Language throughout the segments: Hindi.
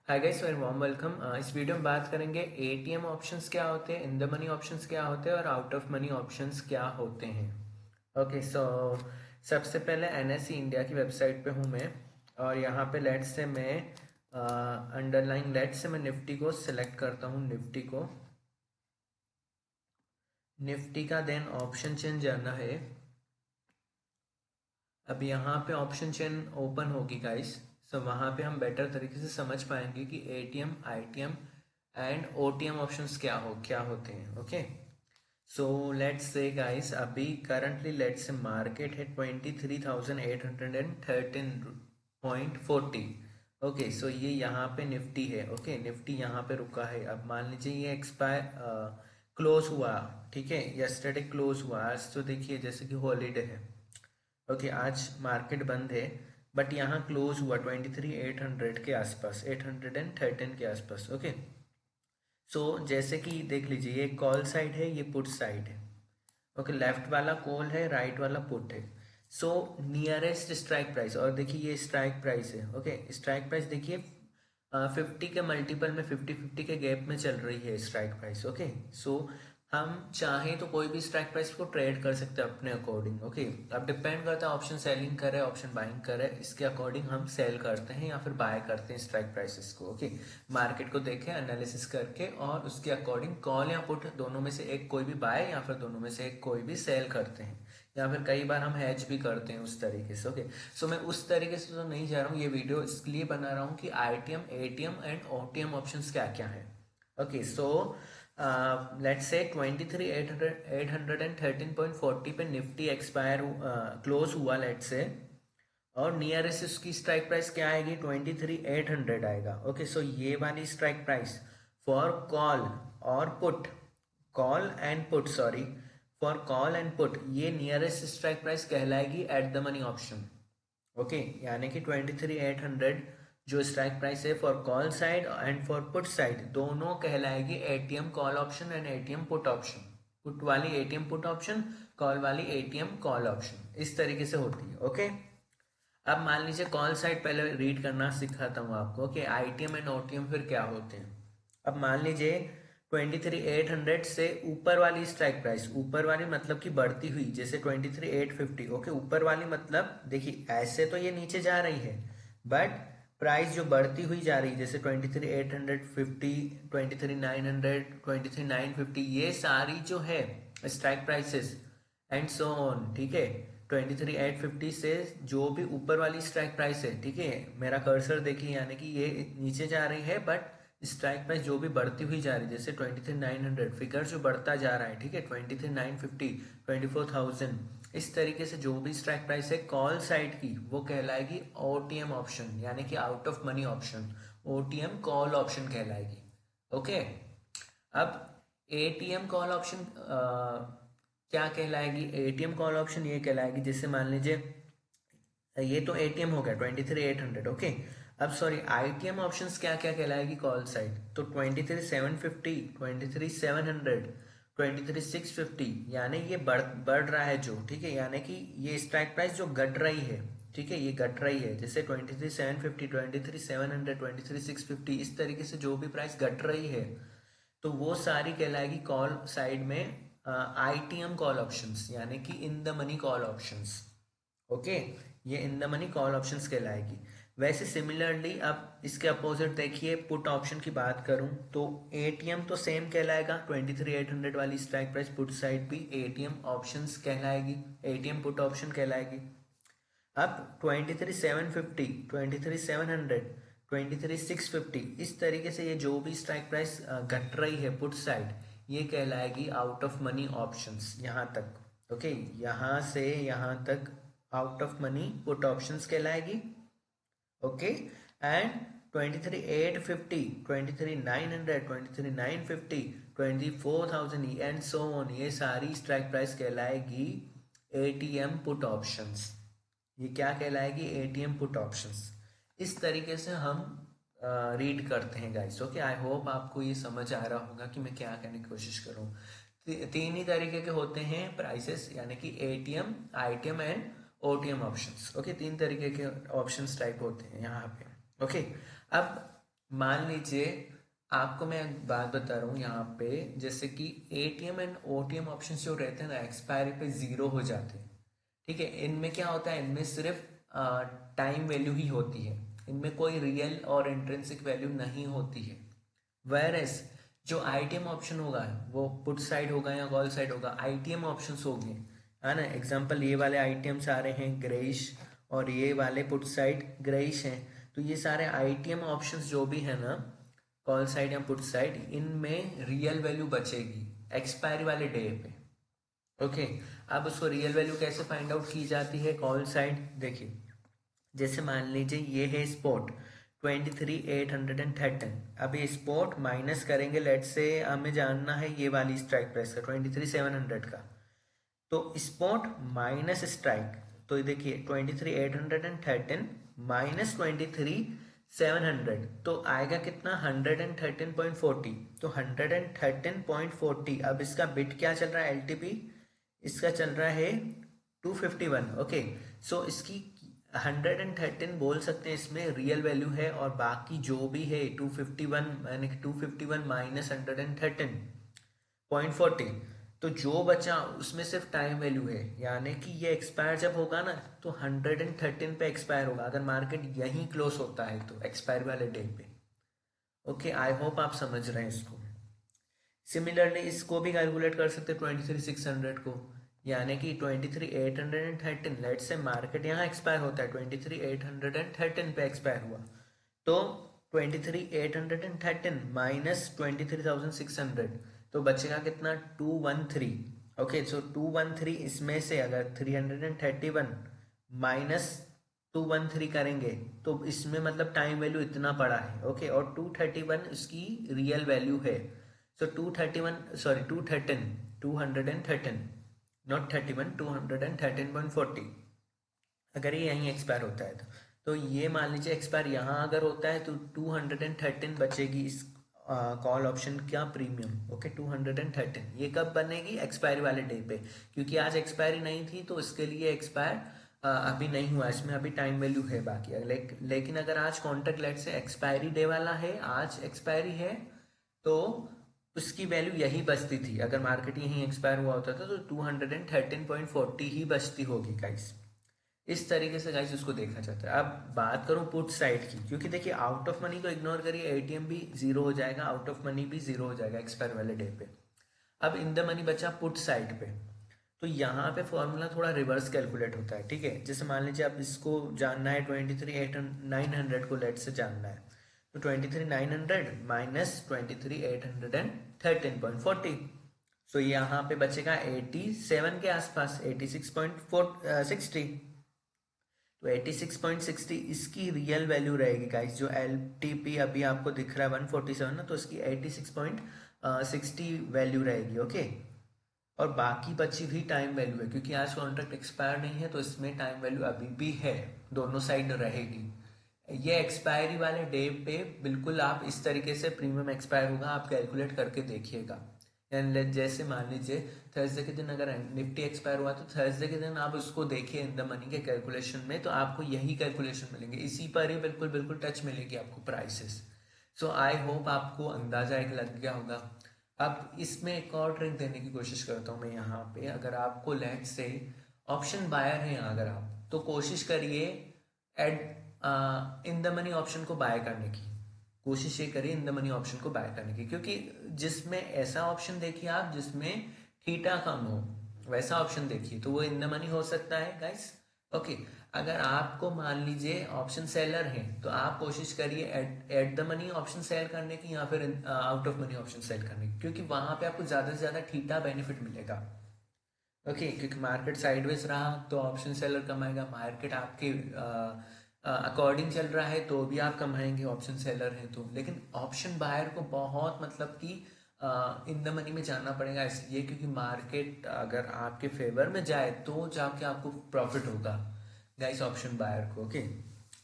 Hi guys, very warm welcome. इस वीडियो में बात करेंगे एटीएम ऑप्शंस क्या होते हैं, इन द मनी ऑप्शंस क्या होते हैं और आउट ऑफ मनी ऑप्शंस क्या होते हैं। ओके सो सबसे पहले एनएससी इंडिया की वेबसाइट पे हूँ मैं, और यहाँ पे लेट्स से मैं अंडरलाइन लेट्स से मैं निफ्टी को सिलेक्ट करता हूँ। निफ्टी का देन ऑप्शन चेन जाना है। अब यहाँ पे ऑप्शन चेन ओपन होगी गाइस, सो वहाँ पे हम बेटर तरीके से समझ पाएंगे कि ATM, ITM and OTM options क्या होते हैं। Okay so let's say guys, अभी करंटली लेट्स से मार्केट है 23,813.40। ओके सो ये यहाँ पे निफ्टी है। ओके निफ्टी यहाँ पे रुका है। अब मान लीजिए ये एक्सपायर क्लोज हुआ, ठीक है, यस्टरडे क्लोज हुआ। आज तो देखिए जैसे कि हॉलीडे है। ओके आज मार्केट बंद है, बट यहाँ क्लोज हुआ 23,800 के आसपास, 813 के आसपास। ओके सो जैसे कि देख लीजिए, ये कॉल साइड है, ये पुट साइड है। ओके लेफ्ट वाला कॉल है, राइट वाला पुट है। सो नियरेस्ट स्ट्राइक प्राइस, और देखिए ये स्ट्राइक प्राइस है। ओके स्ट्राइक प्राइस देखिए 50 के मल्टीपल में, 50-50 के गैप में चल रही है स्ट्राइक प्राइस। ओके सो हम चाहें तो कोई भी स्ट्राइक प्राइस को ट्रेड कर सकते हैं अपने अकॉर्डिंग। ओके अब डिपेंड करता है ऑप्शन सेलिंग करे, ऑप्शन बाइंग करे, इसके अकॉर्डिंग हम सेल करते हैं या फिर बाय करते हैं स्ट्राइक प्राइसेस को। ओके मार्केट को देखें एनालिसिस करके, और उसके अकॉर्डिंग कॉल या पुट दोनों में से एक कोई भी बाय या फिर दोनों में से एक कोई भी सेल करते हैं, या फिर कई बार हम हैज भी करते हैं उस तरीके से। ओके सो मैं उस तरीके से तो नहीं जा रहा हूँ, ये वीडियो इसलिए बना रहा हूँ कि ITM, ATM and OTM options क्या क्या है। ओके सो लेट्स से 23,813.40 पे निफ्टी एक्सपायर क्लोज हुआ लेट्स से, और नियरेस्ट उसकी स्ट्राइक प्राइस क्या आएगी, 23,800 आएगा। ओके सो ये वाली स्ट्राइक प्राइस फॉर कॉल और put, call and put, sorry, for call and put, ये नियरेस्ट स्ट्राइक प्राइस कहलाएगी at the money option. Okay यानी कि 23,800 जो स्ट्राइक प्राइस है for call side and for put side, दोनों कहलाएगी ATM call option and ATM put option. Put वाली एटीएम पुट ऑप्शन, कॉल वाली एटीएम कॉल ऑप्शन, इस तरीके से होती है। ओके अब मान लीजिए कॉल साइड पहले रीड करना सिखाता हूँ आपको कि आईटीएम एंड ओटीएम फिर क्या होते हैं। अब मान लीजिए 23,800 से ऊपर वाली स्ट्राइक प्राइस, ऊपर वाली मतलब कि बढ़ती हुई, जैसे 23,850। ओके ऊपर वाली मतलब देखिए ऐसे तो ये नीचे जा रही है, बट प्राइस जो बढ़ती हुई जा रही है, जैसे 23,850, 23,900, 23,950, ये सारी जो है strike prices and so on, ठीक है। 23,850 से जो भी ऊपर वाली स्ट्राइक प्राइस है, ठीक है, मेरा कर्सर देखिए, यानी कि ये नीचे जा रही है, बट स्ट्राइक प्राइस जो भी बढ़ती हुई जा रही है, जैसे 23,900 फिगर जो बढ़ता जा रहा है, ठीक है, 23,950, 24,000, इस तरीके से जो भी स्ट्राइक प्राइस है कॉल साइड की, वो कहलाएगी ओटीएम ऑप्शन, यानी कि out of money option, OTM call option कहलाएगी। ओके अब एटीएम कॉल ऑप्शन क्या कहलाएगी, एटीएम कॉल ऑप्शन ये कहलाएगी, जैसे मान लीजिए ये तो एटीएम हो गया 23,800। ओके अब सॉरी, आईटीएम ऑप्शंस क्या क्या कहलाएगी कॉल साइड, तो 23,750, 23,700, 23,650, यानी ये बढ़ रहा है जो, ठीक है, यानी कि ये स्ट्राइक प्राइस जो घट रही है, ठीक है, ये घट रही है, जैसे 23,750, 23,700, 23,650, इस तरीके से जो भी प्राइस घट रही है, तो वो सारी कहलाएगी कॉल साइड में आईटीएम कॉल ऑप्शंस, यानी कि in the money call options. Okay ये in the money call options कहलाएगी। वैसे सिमिलरली अब इसके अपोजिट देखिए, पुट ऑप्शन की बात करूं तो एटीएम तो सेम कहलाएगा, 23,800 वाली स्ट्राइक प्राइस पुट साइड भी एटीएम ऑप्शंस कहलाएगी, एटीएम पुट ऑप्शन कहलाएगी। अब 23,750, 23,700, 23,650, इस तरीके से ये जो भी स्ट्राइक प्राइस घट रही है पुट साइड, ये कहलाएगी आउट ऑफ मनी ऑप्शंस, यहाँ तक। ओके यहाँ से यहाँ तक out of money put options कहलाएगी। Okay and 23,850, 23,900, 23,950, 24,000 and so on, ये सारी स्ट्राइक प्राइस कहलाएगी एटीएम पुट ऑप्शंस। ये क्या कहलाएगी, एटीएम पुट ऑप्शंस। इस तरीके से हम रीड करते हैं गाइस। ओके आई होप आपको ये समझ आ रहा होगा कि मैं क्या कहने की कोशिश कर रहा हूँ। तीन ही तरीके के होते हैं प्राइसेस, यानी कि ATM, ITM and OTM options. Okay तीन तरीके के ऑप्शंस टाइप होते हैं यहाँ पे। ओके अब मान लीजिए आपको मैं एक बात बता रहा हूँ यहाँ पे, जैसे कि एटीएम एंड ओटीएम ऑप्शन जो रहते हैं ना, एक्सपायरी पे जीरो हो जाते हैं। ठीक है, इनमें क्या होता है, इनमें सिर्फ टाइम वैल्यू ही होती है, इनमें कोई रियल और इंट्रिंसिक वैल्यू नहीं होती है। वेरएस जो आईटीएम ऑप्शन होगा वो पुट साइड होगा या कॉल साइड होगा, आईटीएम ऑप्शंस होंगे, है ना। एग्जांपल ये वाले आईटीएम्स आ रहे हैं ग्रेइश, और ये वाले पुट साइड ग्रेइश हैं। तो ये सारे आईटीएम ऑप्शंस जो भी है ना, कॉल साइड या पुट साइड, इनमें रियल वैल्यू बचेगी एक्सपायरी वाले डे पे। ओके, अब उसको रियल वैल्यू कैसे फाइंड आउट की जाती है कॉल साइड, देखिए जैसे मान लीजिए ये है स्पॉट 23,813। अब ये स्पॉट माइनस करेंगे, लेट से हमें जानना है ये वाली स्ट्राइक प्राइस का 23,700 का, तो स्पॉट माइनस स्ट्राइक, तो ये देखिए 23,813 माइनस 23,700, तो आएगा कितना 113.40। तो 113.40, अब इसका बिट क्या चल रहा है एलटीपी, इसका चल रहा है 251। ओके, सो इसकी 113 बोल सकते हैं, इसमें रियल वैल्यू है, और बाकी जो भी है 251, यानी कि 251 माइनस 113.40, तो जो बचा उसमें सिर्फ टाइम वैल्यू है, यानी कि ये एक्सपायर जब होगा ना तो 113 पे एक्सपायर होगा, अगर मार्केट यहीं क्लोज होता है तो एक्सपायर वाले डे पे। ओके, आई होप आप समझ रहे हैं इसको। सिमिलरली इसको भी कैलकुलेट कर सकते हैं 23,600 को, यानी कि 23,813, लेट से मार्केट यहाँ एक्सपायर होता है 23,813 पे एक्सपायर हुआ, तो 23,813 माइनस 23,600, तो बचेगा कितना 213। ओके, सो 213, इसमें से अगर 331 माइनस 213 करेंगे तो इसमें मतलब टाइम वैल्यू इतना पड़ा है। ओके, और 231 इसकी रियल वैल्यू है, सो 231, सॉरी 213 नॉट 31, 213.40, अगर ये यहीं एक्सपायर होता है तो ये मान लीजिए एक्सपायर यहाँ अगर होता है तो 213 बचेगी इस कॉल ऑप्शन का प्रीमियम। ओके, 213 ये कब बनेगी एक्सपायरी वाले डे पे, क्योंकि आज एक्सपायरी नहीं थी तो इसके लिए एक्सपायर अभी नहीं हुआ, इसमें अभी टाइम वैल्यू है बाकी। लेकिन अगर आज कॉन्ट्रैक्ट लेट से एक्सपायरी डे वाला है, आज एक्सपायरी है, तो उसकी वैल्यू यही बचती थी, अगर मार्केट यहीं एक्सपायर हुआ होता था तो 213.40 ही बचती होगी गाइस। इस तरीके से गाइस उसको देखा जाता है। अब बात करूं पुट साइड की, क्योंकि देखिए आउट ऑफ मनी को इग्नोर करिए, एटीएम भी जीरो हो जाएगा, आउट ऑफ मनी भी जीरो हो जाएगा एक्सपायर वाले डे पे। अब इन द मनी बचा पुट साइड पे, तो यहाँ पे फॉर्मूला थोड़ा रिवर्स कैलकुलेट होता है। ठीक है, जैसे मान लीजिए अब इसको जानना है 23,900 को लेट से जानना है, तो 23,900 माइनस 23,813.40, सो यहाँ पे बचेगा 87 के आसपास, 86.60। तो 86.60 इसकी रियल वैल्यू रहेगी गाइस, जो एल अभी आपको दिख रहा है 147 ना, तो इसकी 86.60 वैल्यू रहेगी। ओके, और बाकी बची भी टाइम वैल्यू है, क्योंकि आज कॉन्ट्रैक्ट एक्सपायर नहीं है तो इसमें टाइम वैल्यू अभी भी है, दोनों साइड रहेगी। ये एक्सपायरी वाले डे पे बिल्कुल आप इस तरीके से प्रीमियम एक्सपायर होगा, आप कैलकुलेट करके देखिएगा। यानी जैसे मान लीजिए थर्सडे के दिन अगर निफ्टी एक्सपायर हुआ तो थर्सडे के दिन आप उसको देखिए इन द मनी के कैलकुलेशन में, तो आपको यही कैलकुलेशन मिलेंगे, इसी पर ही बिल्कुल बिल्कुल टच मिलेगी आपको प्राइसेस। सो आई होप आपको अंदाजा एक लग गया होगा। अब इसमें एक और ट्रिक देने की कोशिश करता हूँ मैं यहाँ पे, अगर आपको लेट से ऑप्शन बायर है यहाँ, अगर आप तो कोशिश करिए add in the money option को बाय करने की, कोशिश ये करिए इन द मनी ऑप्शन को बाय करने की, क्योंकि जिसमें ऐसा ऑप्शन देखिए आप जिसमें थीटा कम हो, वैसा ऑप्शन देखिए, तो वो इन द मनी हो सकता है गाइस। ओके, अगर आपको मान लीजिए ऑप्शन सेलर है तो आप कोशिश करिए eight the money option sell करने की, या फिर out of money option sell करने की, क्योंकि वहां पे आपको ज्यादा से ज्यादा थीटा बेनिफिट मिलेगा। ओके, क्योंकि मार्केट साइडवेज रहा तो ऑप्शन सेलर कमाएगा, मार्केट आपके अकॉर्डिंग चल रहा है तो भी आप कमाएंगे ऑप्शन सेलर है तो। लेकिन ऑप्शन बायर को बहुत मतलब कि इन द मनी में जाना पड़ेगा, इसलिए क्योंकि मार्केट अगर आपके फेवर में जाए तो जाके आपको प्रॉफिट होगा गाइस ऑप्शन बायर को। ओके,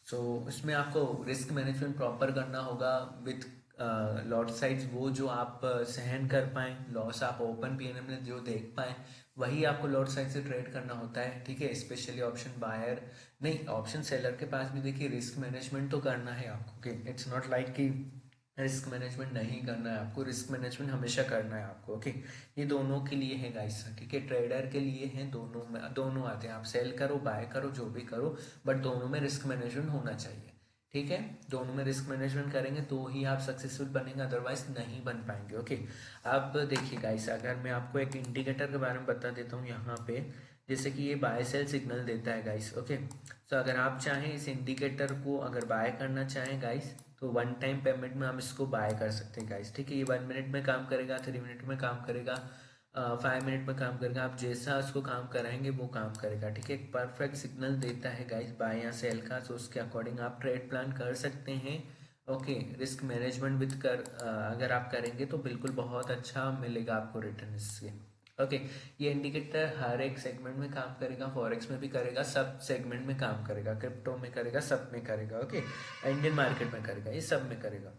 सो इसमें आपको रिस्क मैनेजमेंट प्रॉपर करना होगा विथ लॉट साइज वो जो आप सहन कर पाएँ, लॉस आप ओपन पीएनएल में जो देख पाएँ, वही आपको लॉट साइज से ट्रेड करना होता है, ठीक है। स्पेशली ऑप्शन बायर नहीं, ऑप्शन सेलर के पास भी देखिए रिस्क मैनेजमेंट तो करना है आपको, ओके। इट्स नॉट लाइक कि रिस्क मैनेजमेंट नहीं करना है आपको, रिस्क मैनेजमेंट हमेशा करना है आपको, ओके। ये दोनों के लिए है गाइस, ठीक है, ट्रेडर के लिए है, दोनों में दोनों आते हैं, आप सेल करो बाय करो जो भी करो, बट दोनों में रिस्क मैनेजमेंट होना चाहिए, ठीक है। दोनों में रिस्क मैनेजमेंट करेंगे तो ही आप सक्सेसफुल बनेंगे, अदरवाइज नहीं बन पाएंगे, ओके। अब देखिए गाइस, अगर मैं आपको एक इंडिकेटर के बारे में बता देता हूँ यहाँ पे, जैसे कि ये बाय सेल सिग्नल देता है गाइस, ओके। तो अगर आप चाहें इस इंडिकेटर को अगर बाय करना चाहें गाइस, तो वन टाइम पेमेंट में हम इसको बाय कर सकते हैं गाइस, ठीक है। ये 1 मिनट में काम करेगा, 3 मिनट में काम करेगा, 5 मिनट में काम करेगा, आप जैसा उसको काम कराएंगे वो काम करेगा, ठीक है। एक परफेक्ट सिग्नल देता है गाइस बाय या सेल का, तो उसके अकॉर्डिंग आप ट्रेड प्लान कर सकते हैं, ओके। रिस्क मैनेजमेंट विद अगर आप करेंगे तो बिल्कुल बहुत अच्छा मिलेगा आपको रिटर्न इससे, ओके। ये इंडिकेटर हर एक सेगमेंट में काम करेगा, फॉरेक्स में भी करेगा, सब सेगमेंट में काम करेगा, क्रिप्टो में करेगा, सब में करेगा, ओके। इंडियन मार्केट में करेगा, ये सब में करेगा।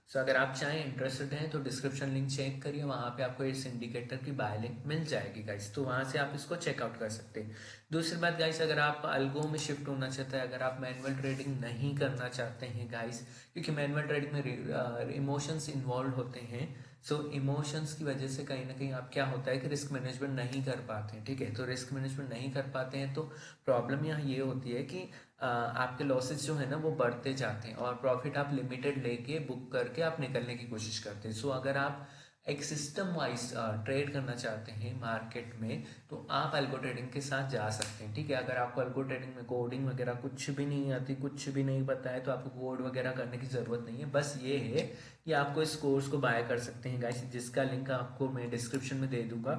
सो अगर आप चाहें इंटरेस्टेड हैं तो डिस्क्रिप्शन लिंक चेक करिए, वहाँ पे आपको इस इंडिकेटर की बाय लिंक मिल जाएगी गाइस, तो वहाँ से आप इसको चेकआउट कर सकते हैं। दूसरी बात गाइस, अगर आप अल्गो में शिफ्ट होना चाहते हैं, अगर आप मैनुअल ट्रेडिंग नहीं करना चाहते हैं गाइस, क्योंकि मैनुअल ट्रेडिंग में इमोशंस इन्वॉल्व होते हैं, सो इमोशंस की वजह से कहीं ना कहीं आप क्या होता है कि रिस्क मैनेजमेंट नहीं कर पाते हैं, ठीक है। तो रिस्क मैनेजमेंट नहीं कर पाते हैं तो प्रॉब्लम यहाँ ये होती है कि आपके लॉसेस जो है ना वो बढ़ते जाते हैं, और प्रॉफिट आप लिमिटेड लेके बुक करके आप निकलने की कोशिश करते हैं। सो अगर आप एक सिस्टम वाइज ट्रेड करना चाहते हैं मार्केट में, तो आप अल्गो ट्रेडिंग के साथ जा सकते हैं, ठीक है। अगर आपको अल्गो ट्रेडिंग में कोडिंग वगैरह कुछ भी नहीं आती, कुछ भी नहीं पता है, तो आपको कोड वगैरह करने की ज़रूरत नहीं है। बस ये है कि आपको इस कोर्स को बाय कर सकते हैं गाइस, जिसका लिंक आपको मैं डिस्क्रिप्शन में दे दूंगा,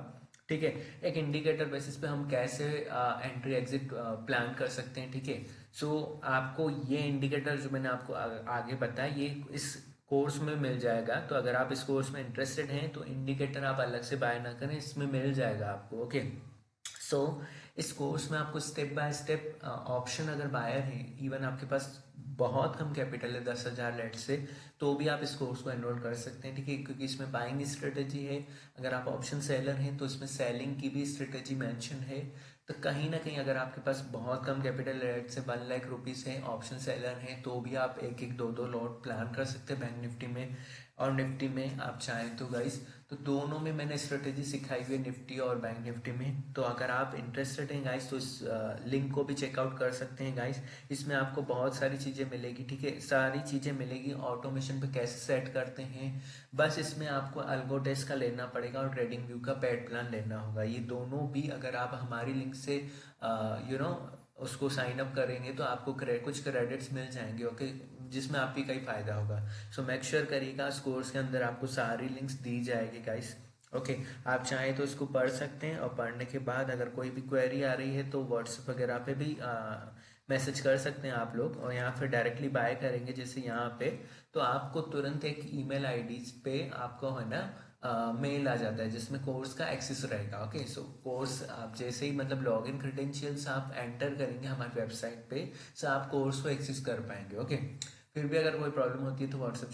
ठीक है। एक इंडिकेटर बेसिस पे हम कैसे एंट्री एग्जिट प्लान कर सकते हैं, ठीक है। सो आपको ये इंडिकेटर जो मैंने आपको आगे बताया, ये इस कोर्स में मिल जाएगा। तो अगर आप इस कोर्स में इंटरेस्टेड हैं तो इंडिकेटर आप अलग से बाय ना करें, इसमें मिल जाएगा आपको, ओके। सो इस कोर्स में आपको स्टेप बाय स्टेप ऑप्शन, अगर बायर है, इवन आपके पास बहुत कम कैपिटल है 10,000 लेट से, तो भी आप इस कोर्स को एनरोल कर सकते हैं, ठीक है। क्योंकि इसमें बाइंग स्ट्रेटेजी है, अगर आप ऑप्शन सेलर हैं तो इसमें सेलिंग की भी स्ट्रेटेजी मेंशन है। तो कहीं ना कहीं अगर आपके पास बहुत कम कैपिटल रेट से 1 लाख रुपीज़ है, ऑप्शन सेलर हैं, तो भी आप एक एक दो दो लॉट प्लान कर सकते हैं बैंक निफ्टी में और निफ्टी में आप चाहें तो गाइस। तो दोनों में मैंने स्ट्रेटेजी सिखाई हुई है, निफ्टी और बैंक निफ्टी में। तो अगर आप इंटरेस्टेड हैं गाइस तो इस लिंक को भी चेकआउट कर सकते हैं गाइस। इसमें आपको बहुत सारी चीज़ें मिलेगी, ठीक है, सारी चीज़ें मिलेगी। ऑटोमेशन पे कैसे सेट करते हैं, बस इसमें आपको अल्गो टेस्ट का लेना पड़ेगा और ट्रेडिंग व्यू का पेड प्लान लेना होगा। ये दोनों भी अगर आप हमारी लिंक से उसको साइन अप करेंगे तो आपको कुछ क्रेडिट्स मिल जाएंगे, ओके, जिसमें आपकी कई फ़ायदा होगा। सो मेक श्योर करिएगा इस कोर्स के अंदर आपको सारी लिंक्स दी जाएगी गाइस, ओके। आप चाहें तो इसको पढ़ सकते हैं, और पढ़ने के बाद अगर कोई भी क्वेरी आ रही है तो व्हाट्सएप वगैरह पे भी मैसेज कर सकते हैं आप लोग, और यहाँ फिर डायरेक्टली बाय करेंगे जैसे यहाँ पे, तो आपको तुरंत एक ईमेल आईडी पे आपको है ना मेल आ जाता है जिसमें कोर्स का एक्सेस रहेगा, ओके। सो कोर्स आप जैसे ही मतलब लॉगिन क्रेडेंशियल्स आप एंटर करेंगे हमारी वेबसाइट पे, सो आप कोर्स को एक्सेस कर पाएंगे, ओके। फिर भी अगर कोई प्रॉब्लम होती है तो व्हाट्सएप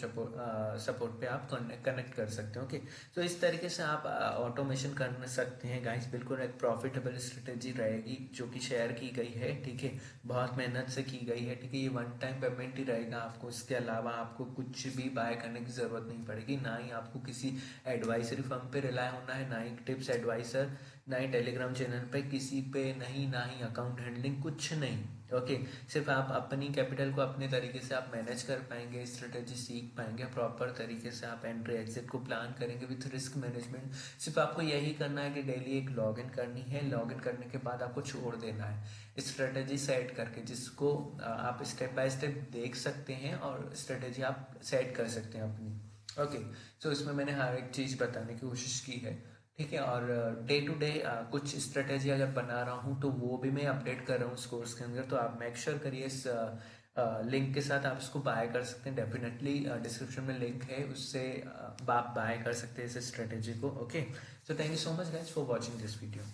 सपोर्ट पे आप कनेक्ट कर सकते हैं, ओके। तो इस तरीके से आप ऑटोमेशन कर सकते हैं गाइस। बिल्कुल एक प्रॉफिटेबल स्ट्रेटेजी रहेगी जो कि शेयर की गई है, ठीक है, बहुत मेहनत से की गई है, ठीक है। ये वन टाइम पेमेंट ही रहेगा आपको, इसके अलावा आपको कुछ भी बाय करने की ज़रूरत नहीं पड़ेगी, ना ही आपको किसी एडवाइजरी फर्म पे रिलाय होना है, ना ही टिप्स एडवाइसर, ना ही टेलीग्राम चैनल पे किसी पे नहीं, ना ही अकाउंट हैंडलिंग, कुछ नहीं, ओके। सिर्फ आप अपनी कैपिटल को अपने तरीके से आप मैनेज कर पाएंगे, स्ट्रेटेजी सीख पाएंगे, प्रॉपर तरीके से आप एंट्री एग्जिट को प्लान करेंगे विथ रिस्क मैनेजमेंट। सिर्फ आपको यही करना है कि डेली एक लॉगिन करनी है, लॉगिन करने के बाद आपको छोड़ देना है स्ट्रेटेजी सेट करके, जिसको आप स्टेप बाय स्टेप देख सकते हैं और स्ट्रेटेजी आप सेट कर सकते हैं अपनी, ओके। सो इसमें मैंने हर एक चीज़ बताने की कोशिश की है, ठीक है। और डे टू डे कुछ स्ट्रेटेजी अगर बना रहा हूँ तो वो भी मैं अपडेट कर रहा हूँ इस कोर्स के अंदर। तो आप मेक श्योर करिए इस लिंक के साथ आप इसको बाय कर सकते हैं, डेफिनेटली डिस्क्रिप्शन में लिंक है, उससे आप बाय कर सकते हैं इस स्ट्रेटेजी को, okay. So thank you so much guys for watching this video.